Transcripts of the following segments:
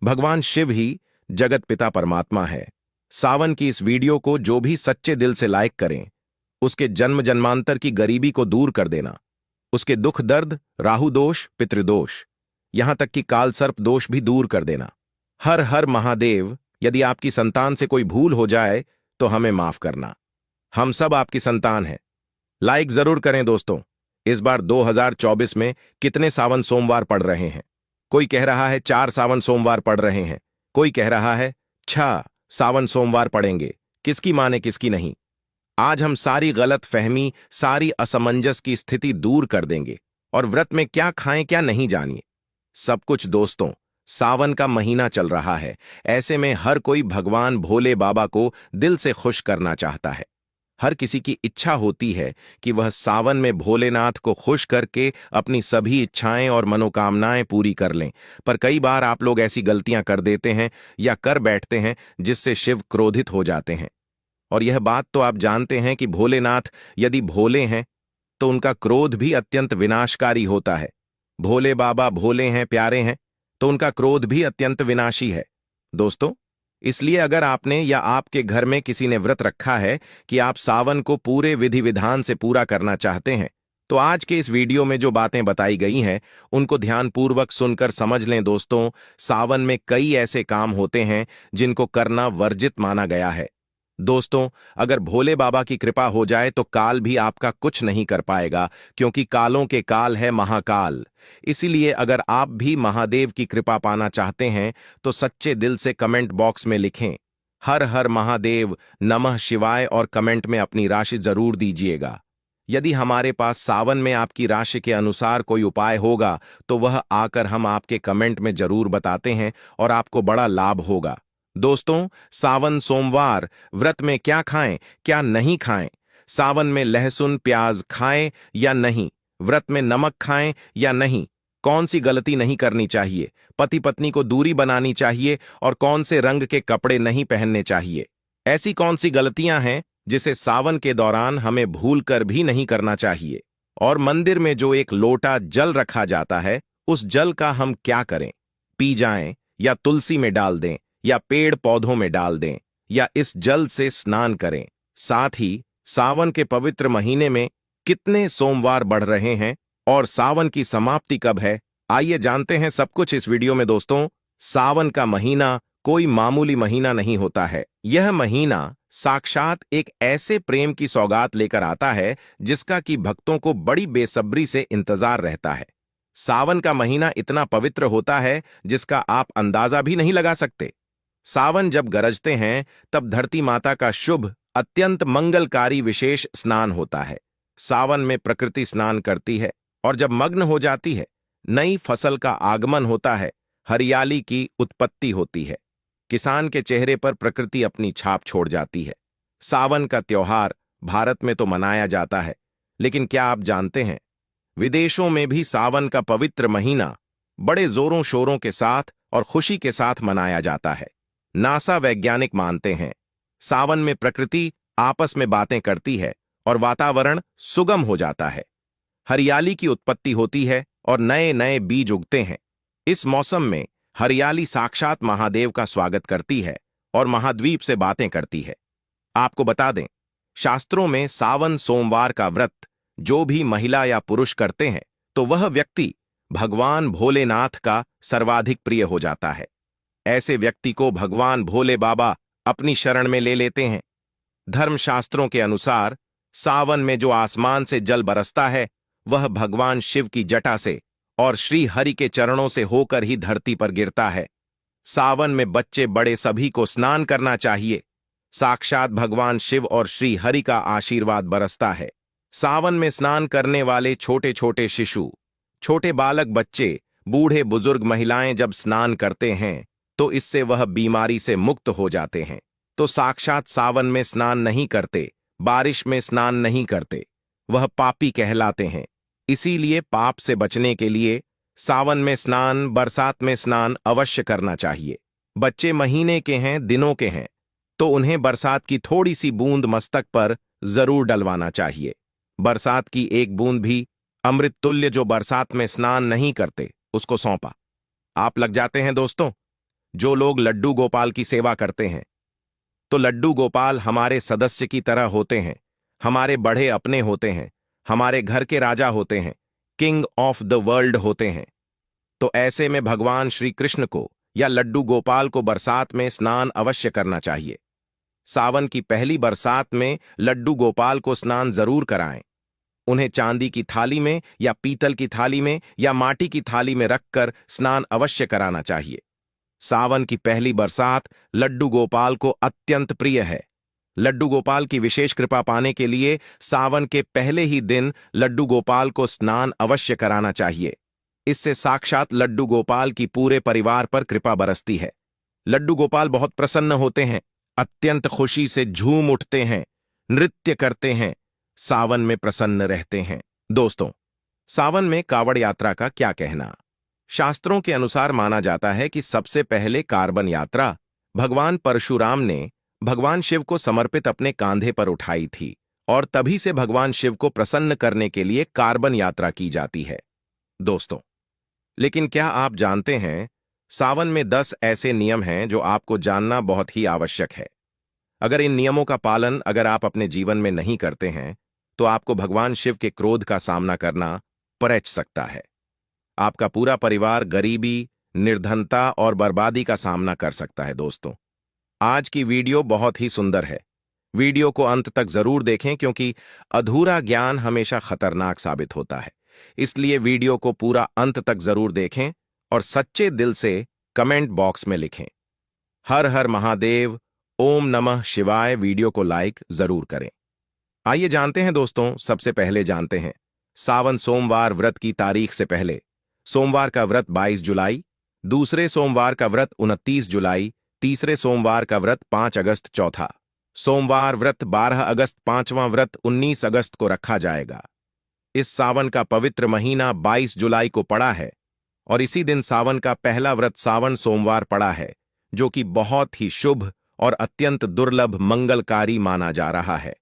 भगवान शिव ही जगत पिता परमात्मा है। सावन की इस वीडियो को जो भी सच्चे दिल से लाइक करें, उसके जन्म जन्मांतर की गरीबी को दूर कर देना, उसके दुख दर्द, राहु दोष, पितृदोष, यहां तक कि काल सर्प दोष भी दूर कर देना। हर हर महादेव। यदि आपकी संतान से कोई भूल हो जाए तो हमें माफ करना, हम सब आपकी संतान हैं। लाइक जरूर करें दोस्तों। इस बार 2024 में कितने सावन सोमवार पड़ रहे हैं? कोई कह रहा है 4 सावन सोमवार पड़ रहे हैं, कोई कह रहा है 6 सावन सोमवार पड़ेंगे। किसकी माने किसकी नहीं। आज हम सारी गलत फहमी, सारी असमंजस की स्थिति दूर कर देंगे और व्रत में क्या खाएं क्या नहीं जानिए सब कुछ। दोस्तों, सावन का महीना चल रहा है। ऐसे में हर कोई भगवान भोले बाबा को दिल से खुश करना चाहता है। हर किसी की इच्छा होती है कि वह सावन में भोलेनाथ को खुश करके अपनी सभी इच्छाएं और मनोकामनाएं पूरी कर लें। पर कई बार आप लोग ऐसी गलतियां कर देते हैं या कर बैठते हैं जिससे शिव क्रोधित हो जाते हैं। और यह बात तो आप जानते हैं कि भोलेनाथ यदि भोले हैं तो उनका क्रोध भी अत्यंत विनाशकारी होता है। भोले बाबा भोले हैं, प्यारे हैं, तो उनका क्रोध भी अत्यंत विनाशी है। दोस्तों, इसलिए अगर आपने या आपके घर में किसी ने व्रत रखा है कि आप सावन को पूरे विधि विधान से पूरा करना चाहते हैं, तो आज के इस वीडियो में जो बातें बताई गई हैं उनको ध्यानपूर्वक सुनकर समझ लें। दोस्तों, सावन में कई ऐसे काम होते हैं जिनको करना वर्जित माना गया है। दोस्तों, अगर भोले बाबा की कृपा हो जाए तो काल भी आपका कुछ नहीं कर पाएगा, क्योंकि कालों के काल है महाकाल। इसीलिए अगर आप भी महादेव की कृपा पाना चाहते हैं तो सच्चे दिल से कमेंट बॉक्स में लिखें हर हर महादेव, नमः शिवाय और कमेंट में अपनी राशि जरूर दीजिएगा। यदि हमारे पास सावन में आपकी राशि के अनुसार कोई उपाय होगा तो वह आकर हम आपके कमेंट में जरूर बताते हैं और आपको बड़ा लाभ होगा। दोस्तों, सावन सोमवार व्रत में क्या खाएं क्या नहीं खाएं? सावन में लहसुन प्याज खाएं या नहीं? व्रत में नमक खाएं या नहीं? कौन सी गलती नहीं करनी चाहिए? पति पत्नी को दूरी बनानी चाहिए और कौन से रंग के कपड़े नहीं पहनने चाहिए? ऐसी कौन सी गलतियां हैं जिसे सावन के दौरान हमें भूलकर भी नहीं करना चाहिए? और मंदिर में जो एक लोटा जल रखा जाता है, उस जल का हम क्या करें? पी जाएं या तुलसी में डाल दें या पेड़ पौधों में डाल दें या इस जल से स्नान करें? साथ ही सावन के पवित्र महीने में कितने सोमवार बढ़ रहे हैं और सावन की समाप्ति कब है, आइए जानते हैं सब कुछ इस वीडियो में। दोस्तों, सावन का महीना कोई मामूली महीना नहीं होता है। यह महीना साक्षात एक ऐसे प्रेम की सौगात लेकर आता है जिसका कि भक्तों को बड़ी बेसब्री से इंतजार रहता है। सावन का महीना इतना पवित्र होता है जिसका आप अंदाजा भी नहीं लगा सकते। सावन जब गरजते हैं तब धरती माता का शुभ, अत्यंत मंगलकारी विशेष स्नान होता है। सावन में प्रकृति स्नान करती है और जब मग्न हो जाती है, नई फसल का आगमन होता है, हरियाली की उत्पत्ति होती है। किसान के चेहरे पर प्रकृति अपनी छाप छोड़ जाती है। सावन का त्योहार भारत में तो मनाया जाता है, लेकिन क्या आप जानते हैं विदेशों में भी सावन का पवित्र महीना बड़े जोरों शोरों के साथ और खुशी के साथ मनाया जाता है। नासा वैज्ञानिक मानते हैं सावन में प्रकृति आपस में बातें करती है और वातावरण सुगम हो जाता है। हरियाली की उत्पत्ति होती है और नए नए बीज उगते हैं। इस मौसम में हरियाली साक्षात महादेव का स्वागत करती है और महाद्वीप से बातें करती है। आपको बता दें, शास्त्रों में सावन सोमवार का व्रत जो भी महिला या पुरुष करते हैं तो वह व्यक्ति भगवान भोलेनाथ का सर्वाधिक प्रिय हो जाता है। ऐसे व्यक्ति को भगवान भोले बाबा अपनी शरण में ले लेते हैं। धर्मशास्त्रों के अनुसार सावन में जो आसमान से जल बरसता है वह भगवान शिव की जटा से और श्री हरि के चरणों से होकर ही धरती पर गिरता है। सावन में बच्चे बड़े सभी को स्नान करना चाहिए। साक्षात भगवान शिव और श्री हरि का आशीर्वाद बरसता है। सावन में स्नान करने वाले छोटे छोटे शिशु, छोटे बालक बच्चे, बूढ़े बुजुर्ग महिलाएं जब स्नान करते हैं तो इससे वह बीमारी से मुक्त हो जाते हैं। तो साक्षात सावन में स्नान नहीं करते, बारिश में स्नान नहीं करते, वह पापी कहलाते हैं। इसीलिए पाप से बचने के लिए सावन में स्नान, बरसात में स्नान अवश्य करना चाहिए। बच्चे महीने के हैं, दिनों के हैं, तो उन्हें बरसात की थोड़ी सी बूंद मस्तक पर जरूर डलवाना चाहिए। बरसात की एक बूंद भी अमृत तुल्य जो बरसात में स्नान नहीं करते उसको सौंपा। आप लग जाते हैं दोस्तों। जो लोग लड्डू गोपाल की सेवा करते हैं, तो लड्डू गोपाल हमारे सदस्य की तरह होते हैं, हमारे बड़े अपने होते हैं, हमारे घर के राजा होते हैं, किंग ऑफ द वर्ल्ड होते हैं। तो ऐसे में भगवान श्री कृष्ण को या लड्डू गोपाल को बरसात में स्नान अवश्य करना चाहिए। सावन की पहली बरसात में लड्डू गोपाल को स्नान जरूर कराएं। उन्हें चांदी की थाली में या पीतल की थाली में या माटी की थाली में रखकर स्नान अवश्य कराना चाहिए। सावन की पहली बरसात लड्डू गोपाल को अत्यंत प्रिय है। लड्डू गोपाल की विशेष कृपा पाने के लिए सावन के पहले ही दिन लड्डू गोपाल को स्नान अवश्य कराना चाहिए। इससे साक्षात लड्डू गोपाल की पूरे परिवार पर कृपा बरसती है। लड्डू गोपाल बहुत प्रसन्न होते हैं, अत्यंत खुशी से झूम उठते हैं, नृत्य करते हैं, सावन में प्रसन्न रहते हैं। दोस्तों, सावन में कावड़ यात्रा का क्या कहना? शास्त्रों के अनुसार माना जाता है कि सबसे पहले कार्बन यात्रा भगवान परशुराम ने भगवान शिव को समर्पित अपने कांधे पर उठाई थी और तभी से भगवान शिव को प्रसन्न करने के लिए कार्बन यात्रा की जाती है। दोस्तों, लेकिन क्या आप जानते हैं, सावन में 10 ऐसे नियम हैं जो आपको जानना बहुत ही आवश्यक है। अगर इन नियमों का पालन अगर आप अपने जीवन में नहीं करते हैं, तो आपको भगवान शिव के क्रोध का सामना करना पड़ सकता है। आपका पूरा परिवार गरीबी, निर्धनता और बर्बादी का सामना कर सकता है। दोस्तों, आज की वीडियो बहुत ही सुंदर है। वीडियो को अंत तक जरूर देखें क्योंकि अधूरा ज्ञान हमेशा खतरनाक साबित होता है। इसलिए वीडियो को पूरा अंत तक जरूर देखें और सच्चे दिल से कमेंट बॉक्स में लिखें हर हर महादेव, ओम नमः शिवाय। वीडियो को लाइक जरूर करें। आइए जानते हैं दोस्तों, सबसे पहले जानते हैं सावन सोमवार व्रत की तारीख से पहले। सोमवार का व्रत 22 जुलाई, दूसरे सोमवार का व्रत 29 जुलाई, तीसरे सोमवार का व्रत 5 अगस्त, चौथा सोमवार व्रत 12 अगस्त, पांचवां व्रत 19 अगस्त को रखा जाएगा। इस सावन का पवित्र महीना 22 जुलाई को पड़ा है और इसी दिन सावन का पहला व्रत सावन सोमवार पड़ा है, जो कि बहुत ही शुभ और अत्यंत दुर्लभ मंगलकारी माना जा रहा है।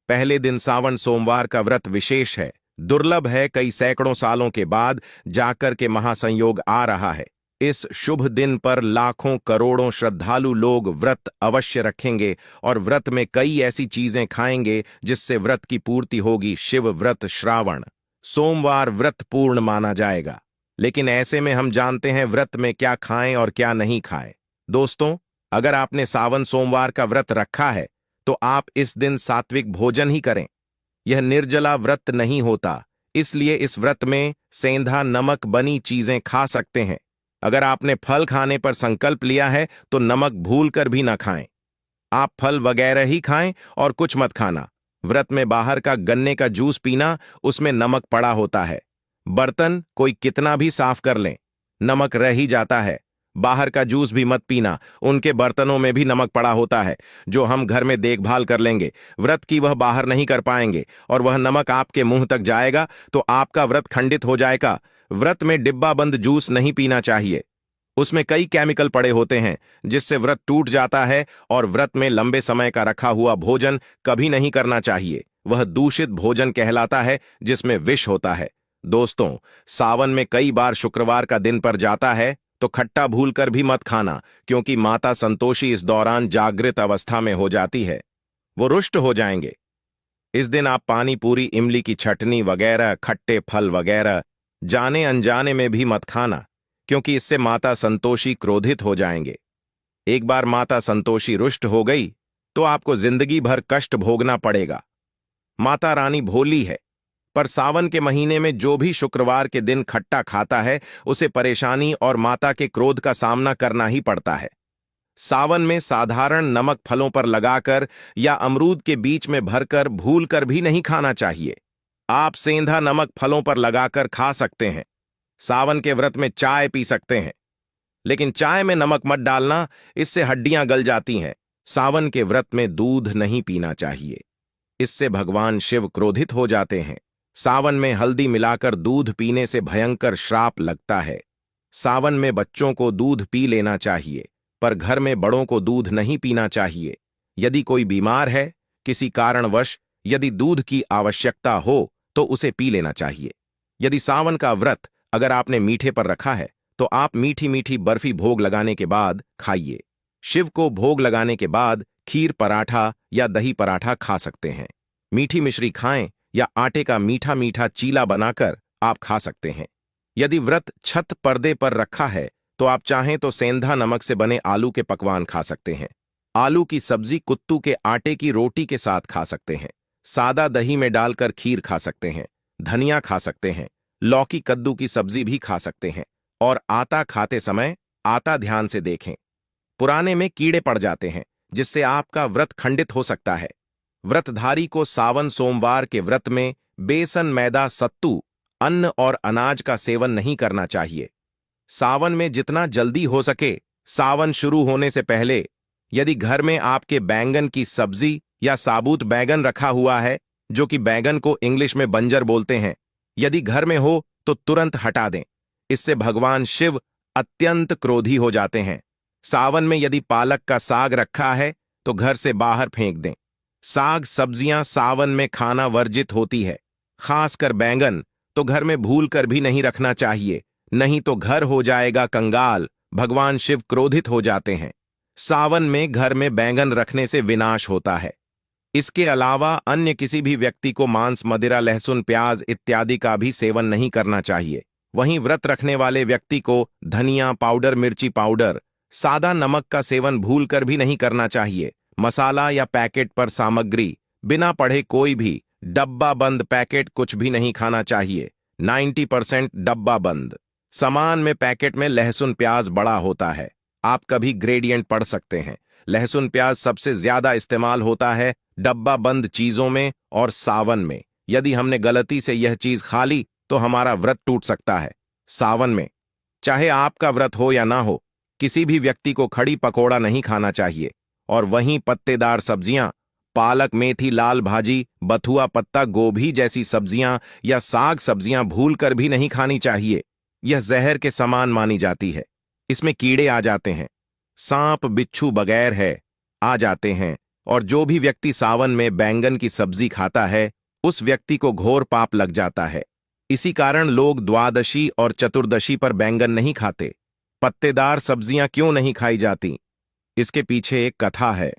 पहले दिन सावन सोमवार का व्रत विशेष है, दुर्लभ है, कई सैकड़ों सालों के बाद जाकर के महासंयोग आ रहा है। इस शुभ दिन पर लाखों करोड़ों श्रद्धालु लोग व्रत अवश्य रखेंगे और व्रत में कई ऐसी चीजें खाएंगे जिससे व्रत की पूर्ति होगी। शिव व्रत श्रावण सोमवार व्रत पूर्ण माना जाएगा। लेकिन ऐसे में हम जानते हैं व्रत में क्या खाएं और क्या नहीं खाएं। दोस्तों, अगर आपने सावन सोमवार का व्रत रखा है तो आप इस दिन सात्विक भोजन ही करें। यह निर्जला व्रत नहीं होता, इसलिए इस व्रत में सेंधा नमक बनी चीजें खा सकते हैं। अगर आपने फल खाने पर संकल्प लिया है तो नमक भूलकर भी न खाएं। आप फल वगैरह ही खाएं और कुछ मत खाना। व्रत में बाहर का गन्ने का जूस पीना, उसमें नमक पड़ा होता है। बर्तन कोई कितना भी साफ कर लें, नमक रह ही जाता है। बाहर का जूस भी मत पीना, उनके बर्तनों में भी नमक पड़ा होता है जो हम घर में देखभाल कर लेंगे। व्रत की वह बाहर नहीं कर पाएंगे और वह नमक आपके मुंह तक जाएगा तो आपका व्रत खंडित हो जाएगा। व्रत में डिब्बा बंद जूस नहीं पीना चाहिए, उसमें कई केमिकल पड़े होते हैं जिससे व्रत टूट जाता है। और व्रत में लंबे समय का रखा हुआ भोजन कभी नहीं करना चाहिए, वह दूषित भोजन कहलाता है जिसमें विष होता है। दोस्तों, सावन में कई बार शुक्रवार का दिन पर जाता है तो खट्टा भूलकर भी मत खाना, क्योंकि माता संतोषी इस दौरान जागृत अवस्था में हो जाती है, वो रुष्ट हो जाएंगे। इस दिन आप पानी पूरी, इमली की चटनी वगैरह, खट्टे फल वगैरह जाने अनजाने में भी मत खाना, क्योंकि इससे माता संतोषी क्रोधित हो जाएंगे। एक बार माता संतोषी रुष्ट हो गई तो आपको जिंदगी भर कष्ट भोगना पड़ेगा। माता रानी भोली है, पर सावन के महीने में जो भी शुक्रवार के दिन खट्टा खाता है उसे परेशानी और माता के क्रोध का सामना करना ही पड़ता है। सावन में साधारण नमक फलों पर लगाकर या अमरूद के बीच में भरकर भूलकर भी नहीं खाना चाहिए। आप सेंधा नमक फलों पर लगाकर खा सकते हैं। सावन के व्रत में चाय पी सकते हैं, लेकिन चाय में नमक मत डालना, इससे हड्डियां गल जाती हैं। सावन के व्रत में दूध नहीं पीना चाहिए, इससे भगवान शिव क्रोधित हो जाते हैं। सावन में हल्दी मिलाकर दूध पीने से भयंकर श्राप लगता है। सावन में बच्चों को दूध पी लेना चाहिए, पर घर में बड़ों को दूध नहीं पीना चाहिए। यदि कोई बीमार है, किसी कारणवश यदि दूध की आवश्यकता हो तो उसे पी लेना चाहिए। यदि सावन का व्रत अगर आपने मीठे पर रखा है तो आप मीठी मीठी बर्फी भोग लगाने के बाद खाइए। शिव को भोग लगाने के बाद खीर पराठा या दही पराठा खा सकते हैं। मीठी मिश्री खाएं या आटे का मीठा मीठा चीला बनाकर आप खा सकते हैं। यदि व्रत छत पर्दे पर रखा है तो आप चाहें तो सेंधा नमक से बने आलू के पकवान खा सकते हैं। आलू की सब्जी कुत्तू के आटे की रोटी के साथ खा सकते हैं। सादा दही में डालकर खीर खा सकते हैं। धनिया खा सकते हैं। लौकी कद्दू की सब्जी भी खा सकते हैं। और आटा खाते समय आटा ध्यान से देखें, पुराने में कीड़े पड़ जाते हैं जिससे आपका व्रत खंडित हो सकता है। व्रतधारी को सावन सोमवार के व्रत में बेसन, मैदा, सत्तू, अन्न और अनाज का सेवन नहीं करना चाहिए। सावन में जितना जल्दी हो सके, सावन शुरू होने से पहले यदि घर में आपके बैंगन की सब्जी या साबुत बैंगन रखा हुआ है, जो कि बैंगन को इंग्लिश में बंजर बोलते हैं, यदि घर में हो तो तुरंत हटा दें। इससे भगवान शिव अत्यंत क्रोधी हो जाते हैं। सावन में यदि पालक का साग रखा है तो घर से बाहर फेंक दें। साग सब्जियां सावन में खाना वर्जित होती है। खासकर बैंगन तो घर में भूल कर भी नहीं रखना चाहिए, नहीं तो घर हो जाएगा कंगाल। भगवान शिव क्रोधित हो जाते हैं। सावन में घर में बैंगन रखने से विनाश होता है। इसके अलावा अन्य किसी भी व्यक्ति को मांस, मदिरा, लहसुन, प्याज इत्यादि का भी सेवन नहीं करना चाहिए। वहीं व्रत रखने वाले व्यक्ति को धनिया पाउडर, मिर्ची पाउडर, सादा नमक का सेवन भूलकर भी नहीं करना चाहिए। मसाला या पैकेट पर सामग्री बिना पढ़े कोई भी डब्बा बंद पैकेट कुछ भी नहीं खाना चाहिए। 90% डब्बा बंद सामान में पैकेट में लहसुन प्याज बड़ा होता है। आप कभी ग्रेडियंट पढ़ सकते हैं। लहसुन प्याज सबसे ज्यादा इस्तेमाल होता है डब्बा बंद चीजों में और सावन में। यदि हमने गलती से यह चीज खा ली तो हमारा व्रत टूट सकता है। सावन में चाहे आपका व्रत हो या ना हो, किसी भी व्यक्ति को खड़ी पकौड़ा नहीं खाना चाहिए। और वहीं पत्तेदार सब्जियां, पालक, मेथी, लाल भाजी, बथुआ, पत्ता गोभी जैसी सब्जियां या साग सब्जियां भूलकर भी नहीं खानी चाहिए। यह जहर के समान मानी जाती है। इसमें कीड़े आ जाते हैं। सांप, बिच्छू बगैर है आ जाते हैं। और जो भी व्यक्ति सावन में बैंगन की सब्जी खाता है उस व्यक्ति को घोर पाप लग जाता है। इसी कारण लोग द्वादशी और चतुर्दशी पर बैंगन नहीं खाते। पत्तेदार सब्जियां क्यों नहीं खाई जाती, इसके पीछे एक कथा है,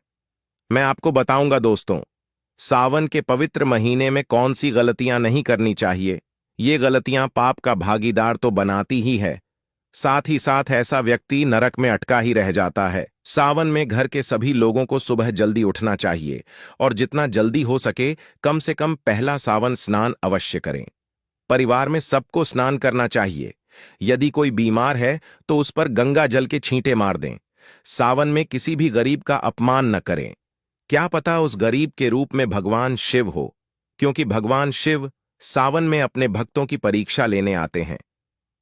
मैं आपको बताऊंगा दोस्तों। सावन के पवित्र महीने में कौन सी गलतियां नहीं करनी चाहिए। ये गलतियां पाप का भागीदार तो बनाती ही है, साथ ही साथ ऐसा व्यक्ति नरक में अटका ही रह जाता है। सावन में घर के सभी लोगों को सुबह जल्दी उठना चाहिए और जितना जल्दी हो सके कम से कम पहला सावन स्नान अवश्य करें। परिवार में सबको स्नान करना चाहिए। यदि कोई बीमार है तो उस पर गंगा जल के छींटे मार दें। सावन में किसी भी गरीब का अपमान न करें। क्या पता उस गरीब के रूप में भगवान शिव हो, क्योंकि भगवान शिव सावन में अपने भक्तों की परीक्षा लेने आते हैं।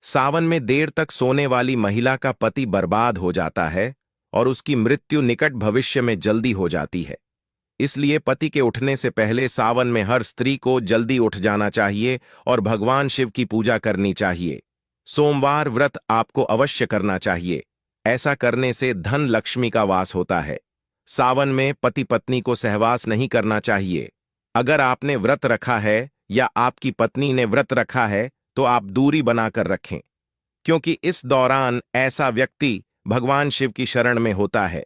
सावन में देर तक सोने वाली महिला का पति बर्बाद हो जाता है और उसकी मृत्यु निकट भविष्य में जल्दी हो जाती है। इसलिए पति के उठने से पहले सावन में हर स्त्री को जल्दी उठ जाना चाहिए और भगवान शिव की पूजा करनी चाहिए। सोमवार व्रत आपको अवश्य करना चाहिए। ऐसा करने से धन लक्ष्मी का वास होता है। सावन में पति पत्नी को सहवास नहीं करना चाहिए। अगर आपने व्रत रखा है या आपकी पत्नी ने व्रत रखा है तो आप दूरी बनाकर रखें, क्योंकि इस दौरान ऐसा व्यक्ति भगवान शिव की शरण में होता है।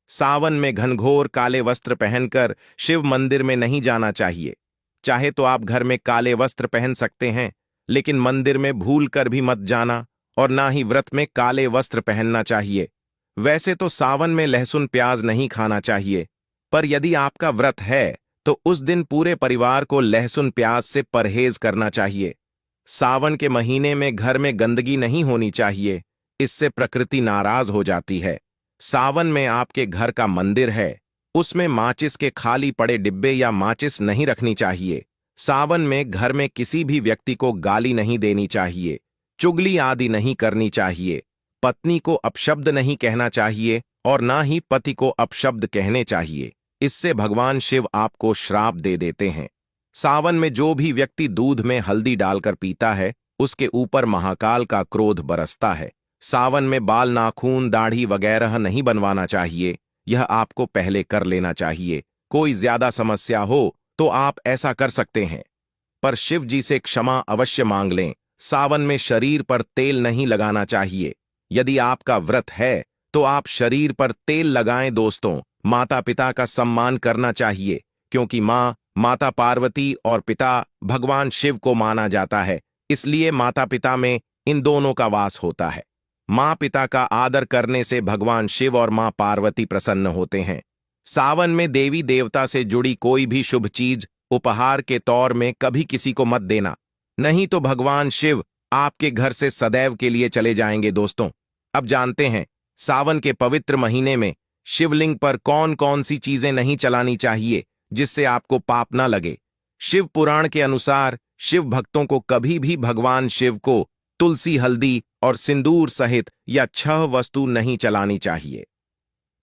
सावन में घनघोर काले वस्त्र पहनकर शिव मंदिर में नहीं जाना चाहिए। चाहे तो आप घर में काले वस्त्र पहन सकते हैं, लेकिन मंदिर में भूल कर भी मत जाना और ना ही व्रत में काले वस्त्र पहनना चाहिए। वैसे तो सावन में लहसुन प्याज नहीं खाना चाहिए, पर यदि आपका व्रत है तो उस दिन पूरे परिवार को लहसुन प्याज से परहेज करना चाहिए। सावन के महीने में घर में गंदगी नहीं होनी चाहिए, इससे प्रकृति नाराज हो जाती है। सावन में आपके घर का मंदिर है, उसमें माचिस के खाली पड़े डिब्बे या माचिस नहीं रखनी चाहिए। सावन में घर में किसी भी व्यक्ति को गाली नहीं देनी चाहिए, चुगली आदि नहीं करनी चाहिए। पत्नी को अपशब्द नहीं कहना चाहिए और ना ही पति को अपशब्द कहने चाहिए, इससे भगवान शिव आपको श्राप दे देते हैं। सावन में जो भी व्यक्ति दूध में हल्दी डालकर पीता है उसके ऊपर महाकाल का क्रोध बरसता है। सावन में बाल, नाखून, दाढ़ी वगैरह नहीं बनवाना चाहिए, यह आपको पहले कर लेना चाहिए। कोई ज्यादा समस्या हो तो आप ऐसा कर सकते हैं, पर शिव जी से क्षमा अवश्य मांग लें। सावन में शरीर पर तेल नहीं लगाना चाहिए। यदि आपका व्रत है तो आप शरीर पर तेल लगाएं दोस्तों। माता पिता का सम्मान करना चाहिए, क्योंकि माँ माता पार्वती और पिता भगवान शिव को माना जाता है, इसलिए माता पिता में इन दोनों का वास होता है। माँ पिता का आदर करने से भगवान शिव और माँ पार्वती प्रसन्न होते हैं। सावन में देवी देवता से जुड़ी कोई भी शुभ चीज उपहार के तौर में कभी किसी को मत देना, नहीं तो भगवान शिव आपके घर से सदैव के लिए चले जाएंगे दोस्तों। अब जानते हैं सावन के पवित्र महीने में शिवलिंग पर कौन कौन सी चीजें नहीं चलानी चाहिए जिससे आपको पाप न लगे। शिव पुराण के अनुसार शिव भक्तों को कभी भी भगवान शिव को तुलसी, हल्दी और सिंदूर सहित या 6 वस्तु नहीं चलानी चाहिए।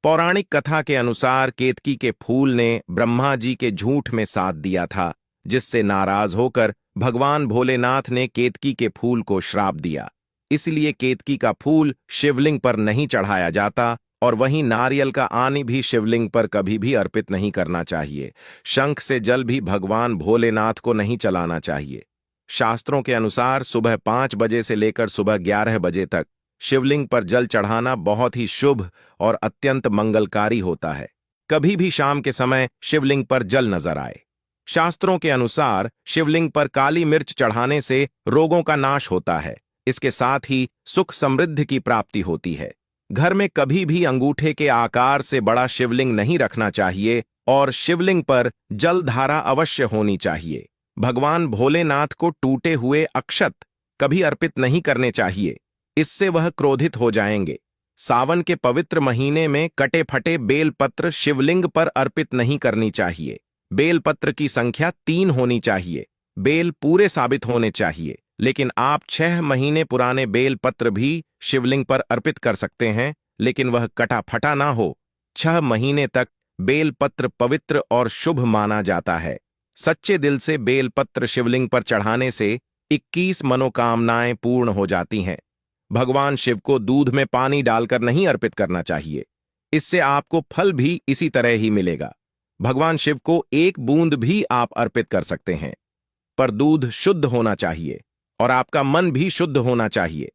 पौराणिक कथा के अनुसार केतकी के फूल ने ब्रह्मा जी के झूठ में साथ दिया था, जिससे नाराज होकर भगवान भोलेनाथ ने केतकी के फूल को श्राप दिया। इसलिए केतकी का फूल शिवलिंग पर नहीं चढ़ाया जाता, और वहीं नारियल का आनी भी शिवलिंग पर कभी भी अर्पित नहीं करना चाहिए। शंख से जल भी भगवान भोलेनाथ को नहीं चलाना चाहिए। शास्त्रों के अनुसार सुबह 5 बजे से लेकर सुबह 11 बजे तक शिवलिंग पर जल चढ़ाना बहुत ही शुभ और अत्यंत मंगलकारी होता है। कभी भी शाम के समय शिवलिंग पर जल नजर आए। शास्त्रों के अनुसार शिवलिंग पर काली मिर्च चढ़ाने से रोगों का नाश होता है। इसके साथ ही सुख समृद्धि की प्राप्ति होती है। घर में कभी भी अंगूठे के आकार से बड़ा शिवलिंग नहीं रखना चाहिए और शिवलिंग पर जलधारा अवश्य होनी चाहिए। भगवान भोलेनाथ को टूटे हुए अक्षत कभी अर्पित नहीं करने चाहिए, इससे वह क्रोधित हो जाएंगे। सावन के पवित्र महीने में कटे फटे बेलपत्र शिवलिंग पर अर्पित नहीं करनी चाहिए। बेलपत्र की संख्या 3 होनी चाहिए। बेल पूरे साबित होने चाहिए, लेकिन आप 6 महीने पुराने बेलपत्र भी शिवलिंग पर अर्पित कर सकते हैं, लेकिन वह कटा फटा ना हो। 6 महीने तक बेलपत्र पवित्र और शुभ माना जाता है। सच्चे दिल से बेलपत्र शिवलिंग पर चढ़ाने से 21 मनोकामनाएं पूर्ण हो जाती हैं। भगवान शिव को दूध में पानी डालकर नहीं अर्पित करना चाहिए, इससे आपको फल भी इसी तरह ही मिलेगा। भगवान शिव को 1 बूंद भी आप अर्पित कर सकते हैं, पर दूध शुद्ध होना चाहिए और आपका मन भी शुद्ध होना चाहिए।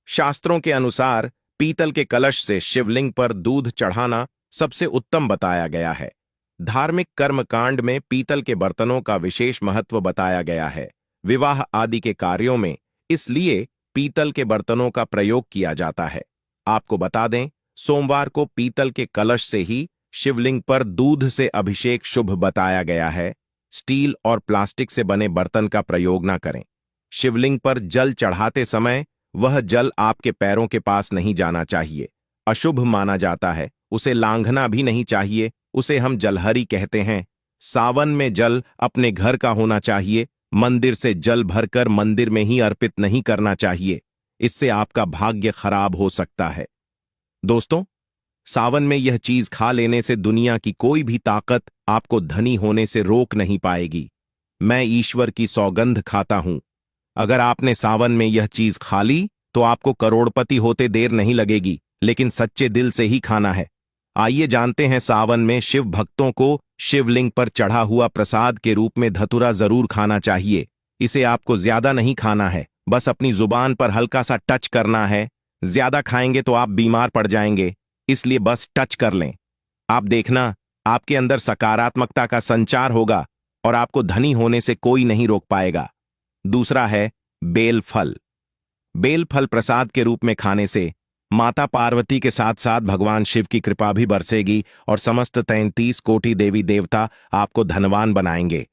शास्त्रों के अनुसार पीतल के कलश से शिवलिंग पर दूध चढ़ाना सबसे उत्तम बताया गया है। धार्मिक कर्मकांड में पीतल के बर्तनों का विशेष महत्व बताया गया है। विवाह आदि के कार्यों में इसलिए पीतल के बर्तनों का प्रयोग किया जाता है। आपको बता दें, सोमवार को पीतल के कलश से ही शिवलिंग पर दूध से अभिषेक शुभ बताया गया है। स्टील और प्लास्टिक से बने बर्तन का प्रयोग न करें। शिवलिंग पर जल चढ़ाते समय वह जल आपके पैरों के पास नहीं जाना चाहिए, अशुभ माना जाता है। उसे लांघना भी नहीं चाहिए, उसे हम जलहरी कहते हैं। सावन में जल अपने घर का होना चाहिए। मंदिर से जल भरकर मंदिर में ही अर्पित नहीं करना चाहिए, इससे आपका भाग्य खराब हो सकता है। दोस्तों, सावन में यह चीज खा लेने से दुनिया की कोई भी ताकत आपको धनी होने से रोक नहीं पाएगी। मैं ईश्वर की सौगंध खाता हूं, अगर आपने सावन में यह चीज खा ली तो आपको करोड़पति होते देर नहीं लगेगी, लेकिन सच्चे दिल से ही खाना है। आइए जानते हैं, सावन में शिव भक्तों को शिवलिंग पर चढ़ा हुआ प्रसाद के रूप में धतूरा जरूर खाना चाहिए। इसे आपको ज्यादा नहीं खाना है, बस अपनी जुबान पर हल्का सा टच करना है। ज्यादा खाएंगे तो आप बीमार पड़ जाएंगे, इसलिए बस टच कर लें। आप देखना, आपके अंदर सकारात्मकता का संचार होगा और आपको धनी होने से कोई नहीं रोक पाएगा। दूसरा है बेल फल। बेल फल प्रसाद के रूप में खाने से माता पार्वती के साथ साथ भगवान शिव की कृपा भी बरसेगी और समस्त 33 कोटि देवी देवता आपको धनवान बनाएंगे।